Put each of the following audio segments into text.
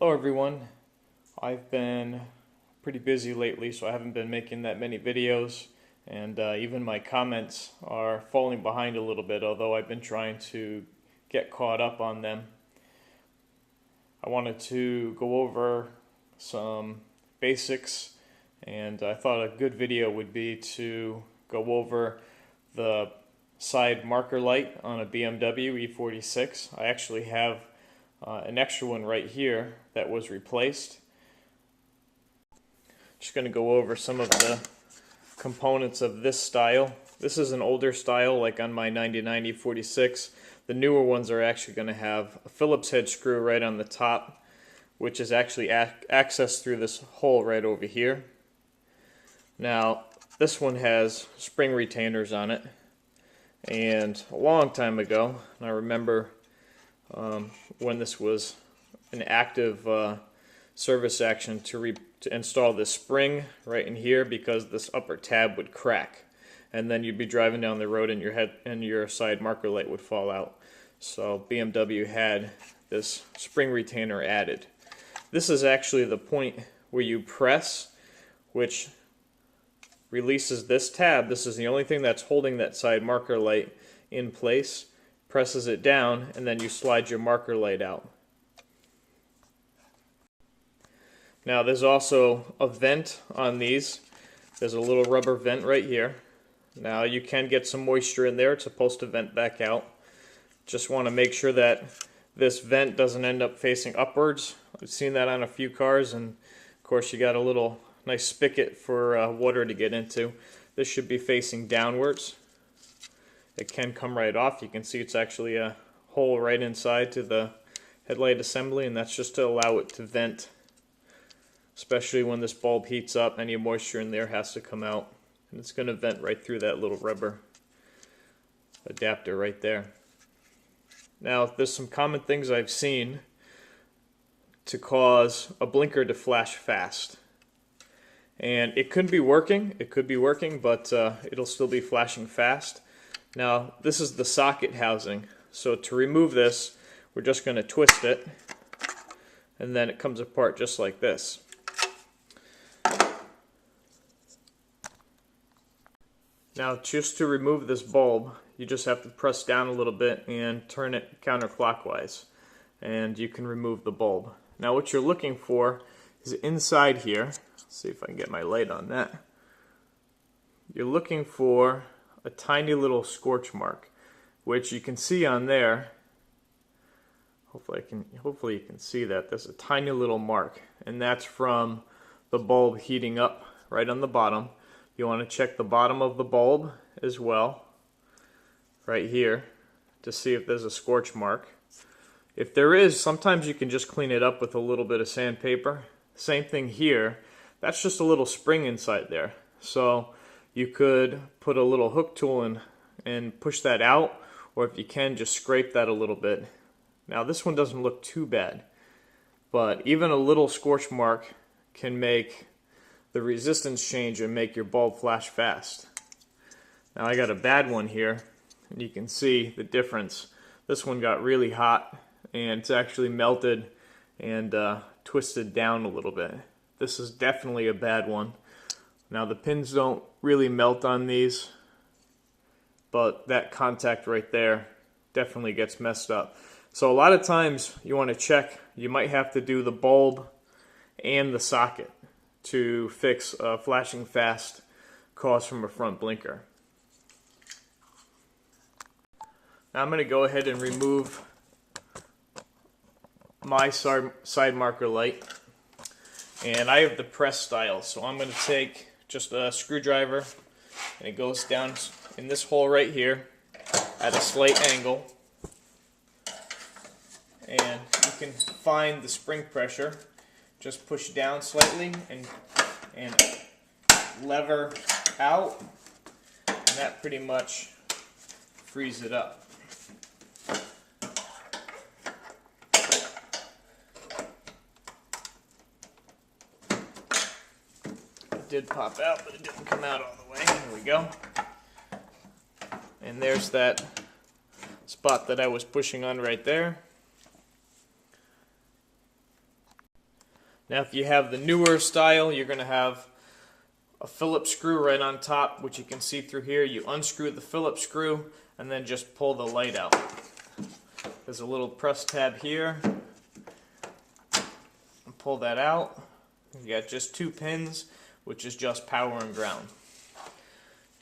Hello everyone. I've been pretty busy lately, so I haven't been making that many videos, and even my comments are falling behind a little bit, although I've been trying to get caught up on them. I wanted to go over some basics, and I thought a good video would be to go over the side marker light on a BMW E46. I actually have an extra one right here that was replaced. Just going to go over some of the components of this style. This is an older style, like on my 99 E46. The newer ones are actually going to have a Phillips head screw right on the top, which is actually accessed through this hole right over here. Now, this one has spring retainers on it, and a long time ago, and I remember when this was an active service action to install this spring right in here, because this upper tab would crack, and then you'd be driving down the road and your side marker light would fall out. So BMW had this spring retainer added. This is actually the point where you press, which releases this tab. This is the only thing that's holding that side marker light in place. Presses it down, and then you slide your marker light out. Now there's also a vent on these. There's a little rubber vent right here. Now you can get some moisture in there. It's supposed to vent back out. Just want to make sure that this vent doesn't end up facing upwards. I've seen that on a few cars, and of course you got a little nice spigot for water to get into. This should be facing downwards. It can come right off. You can see it's actually a hole right inside to the headlight assembly, and that's just to allow it to vent. Especially when this bulb heats up, any moisture in there has to come out, and it's going to vent right through that little rubber adapter right there. Now, there's some common things I've seen to cause a blinker to flash fast. And it could be working, but it'll still be flashing fast. Now, this is the socket housing. So to remove this, we're just going to twist it, and then it comes apart just like this. Now, just to remove this bulb, you just have to press down a little bit and turn it counterclockwise, and you can remove the bulb. Now, what you're looking for is inside here. Let's see if I can get my light on that. You're looking for a tiny little scorch mark, which you can see on there. Hopefully you can see that. There's a tiny little mark, and that's from the bulb heating up right on the bottom. You want to check the bottom of the bulb as well, right here, to see if there's a scorch mark. If there is, sometimes you can just clean it up with a little bit of sandpaper. Same thing here. That's just a little spring inside there. So you could put a little hook tool in and push that out, or if you can, just scrape that a little bit. Now this one doesn't look too bad, but even a little scorch mark can make the resistance change and make your bulb flash fast. Now I got a bad one here, and you can see the difference. This one got really hot, and it's actually melted and twisted down a little bit. This is definitely a bad one. Now the pins don't really melt on these, but that contact right there definitely gets messed up. So a lot of times you want to check, you might have to do the bulb and the socket to fix a flashing fast cause from a front blinker. Now I'm going to go ahead and remove my side marker light, and I have the press style, so I'm going to take just a screwdriver, and it goes down in this hole right here at a slight angle, and you can find the spring pressure. Just push down slightly and lever out, and that pretty much frees it up. It did pop out, but it didn't come out all the way. There we go. And there's that spot that I was pushing on right there. Now if you have the newer style, you're going to have a Phillips screw right on top, which you can see through here. You unscrew the Phillips screw and then just pull the light out. There's a little press tab here. And pull that out. You got just 2 pins, which is just power and ground.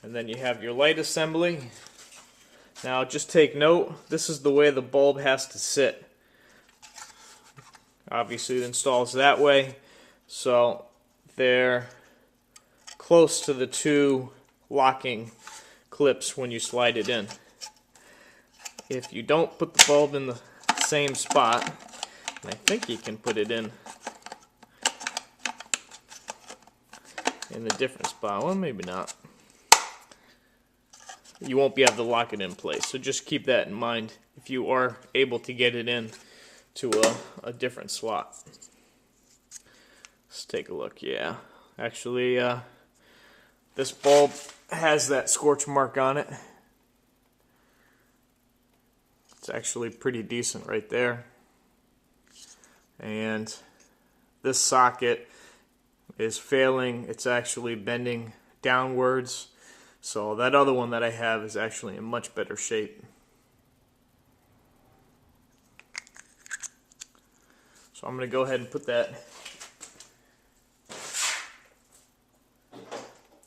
And then you have your light assembly. Now just take note, this is the way the bulb has to sit. Obviously it installs that way, so they're close to the 2 locking clips when you slide it in. If you don't put the bulb in the same spot, and I think you can put it in a different spot, well maybe not, you won't be able to lock it in place. So just keep that in mind if you are able to get it in to a different slot. Let's take a look. Yeah, actually this bulb has that scorch mark on it. It's actually pretty decent right there. And this socket is failing. It's actually bending downwards. So that other one that I have is actually in much better shape. So I'm going to go ahead and put that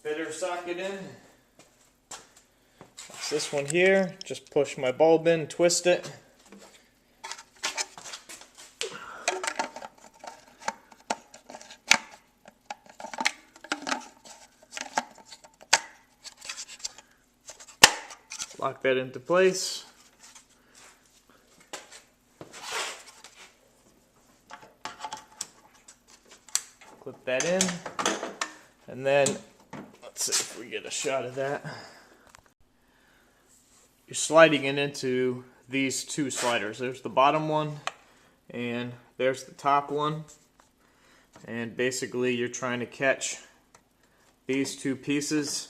fitter socket in. That's this one here. Just push my bulb in, twist it. Lock that into place. Clip that in. And then, let's see if we get a shot of that. You're sliding it into these 2 sliders. There's the bottom one, and there's the top one. And basically you're trying to catch these 2 pieces.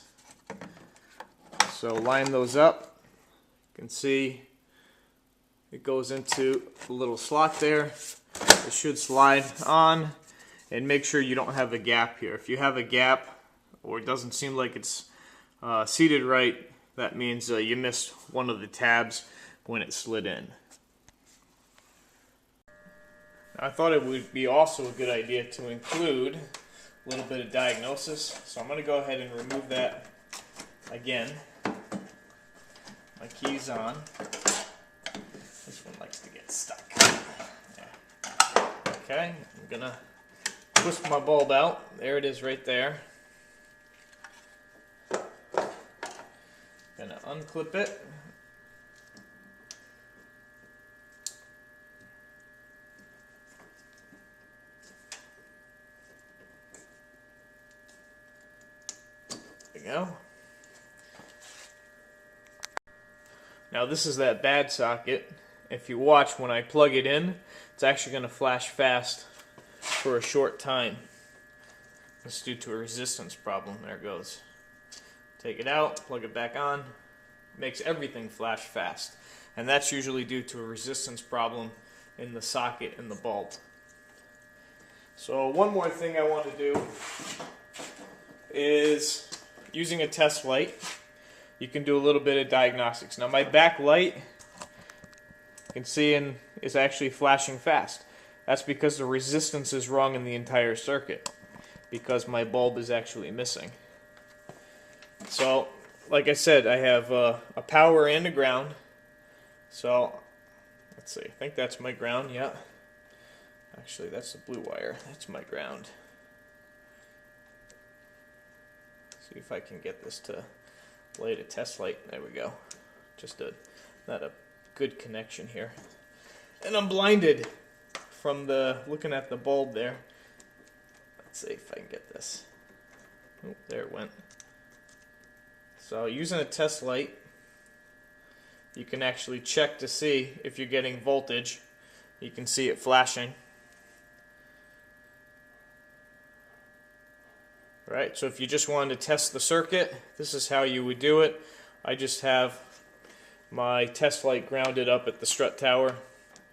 So line those up. You can see it goes into the little slot there. It should slide on, and make sure you don't have a gap here. If you have a gap or it doesn't seem like it's seated right, that means you missed one of the tabs when it slid in. Now, I thought it would be also a good idea to include a little bit of diagnosis, so I'm going to go ahead and remove that again. My key's on. This one likes to get stuck. Yeah. Okay, I'm gonna twist my bulb out. There it is right there. Gonna unclip it. There we go. Now this is that bad socket. If you watch, when I plug it in, it's actually going to flash fast for a short time. It's due to a resistance problem. There it goes. Take it out, plug it back on. Makes everything flash fast. And that's usually due to a resistance problem in the socket and the bulb. So one more thing I want to do is, using a test light, you can do a little bit of diagnostics. Now my back light, you can see, is actually flashing fast. That's because the resistance is wrong in the entire circuit, because my bulb is actually missing. So, like I said, I have a power and a ground. So, let's see, I think that's my ground, yeah. Actually, that's the blue wire. That's my ground. See if I can get this to light a test light. There we go. Just not a good connection here. And I'm blinded from looking at the bulb there. Let's see if I can get this. Oh, there it went. So using a test light, you can actually check to see if you're getting voltage. You can see it flashing. Right, so if you just wanted to test the circuit, this is how you would do it. I just have my test light grounded up at the strut tower.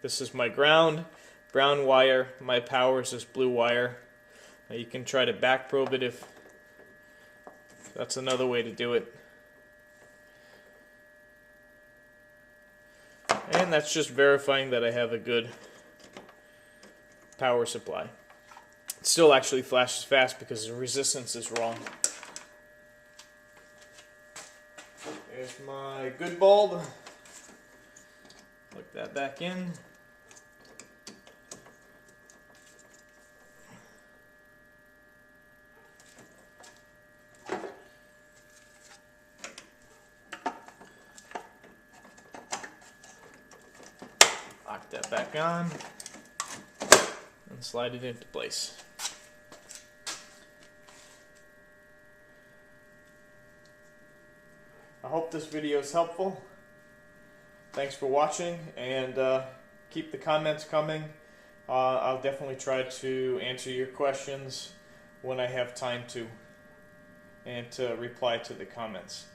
This is my ground. brown wire. My power is this blue wire. Now you can try to back probe it if that's another way to do it. And that's just verifying that I have a good power supply. It still actually flashes fast because the resistance is wrong. There's my good bulb. Plug that back in. Lock that back on and slide it into place. I hope this video is helpful. Thanks for watching, and keep the comments coming. I'll definitely try to answer your questions when I have time to, and to reply to the comments.